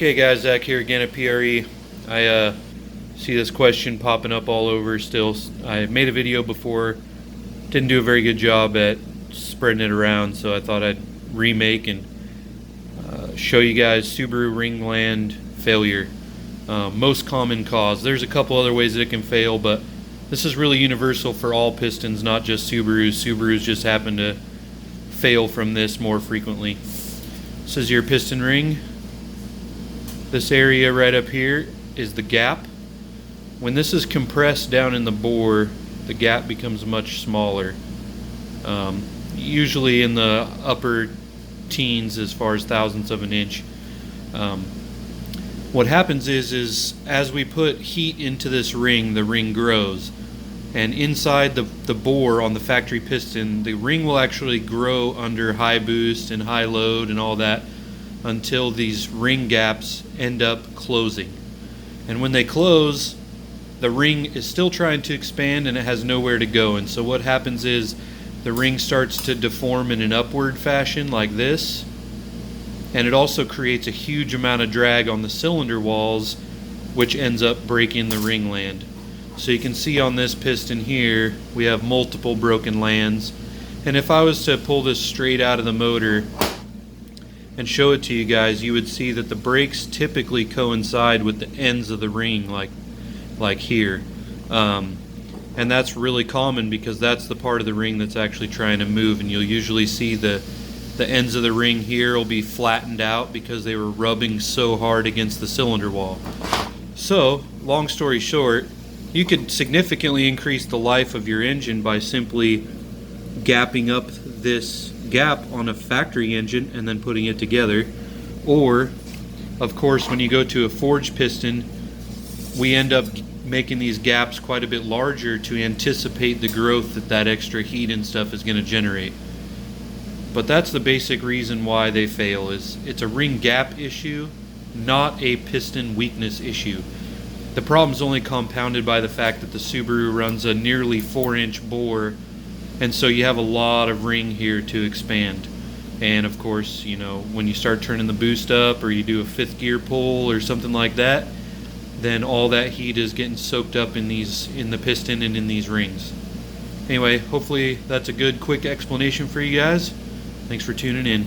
Okay guys, Zach here again at PRE. I see this question popping up all over still. I made a video before, didn't do a very good job at spreading it around, so I thought I'd remake and show you guys Subaru ringland failure. Most common cause. There's a couple other ways that it can fail, but this is really universal for all pistons, not just Subarus. Subarus just happen to fail from this more frequently. This is your piston ring. This area right up here is the gap. When this is compressed down in the bore, the gap becomes much smaller. Usually in the upper teens as far as thousandths of an inch. What happens is as we put heat into this ring, the ring grows. And inside the bore on the factory piston, the ring will actually grow under high boost and high load and all that until these ring gaps end up closing. And when they close, the ring is still trying to expand and it has nowhere to go. And so what happens is the ring starts to deform in an upward fashion like this. And it also creates a huge amount of drag on the cylinder walls, which ends up breaking the ringland. So you can see on this piston here, we have multiple broken lands. And if I was to pull this straight out of the motor and show it to you guys, you would see that the brakes typically coincide with the ends of the ring, like here. And that's really common because that's the part of the ring that's actually trying to move, and you'll usually see the ends of the ring here will be flattened out because they were rubbing so hard against the cylinder wall. So, long story short, you could significantly increase the life of your engine by simply gapping up this gap on a factory engine and then putting it together. Or, of course, when you go to a forged piston, we end up making these gaps quite a bit larger to anticipate the growth that extra heat and stuff is going to generate. But that's the basic reason why they fail, is it's a ring gap issue, not a piston weakness issue. The problem is only compounded by the fact that the Subaru runs a nearly 4-inch bore, and so you have a lot of ring here to expand. And of course, you know, when you start turning the boost up or you do a 5th gear pull or something like that, then all that heat is getting soaked up in the piston and in these rings. Anyway, hopefully that's a good quick explanation for you guys. Thanks for tuning in.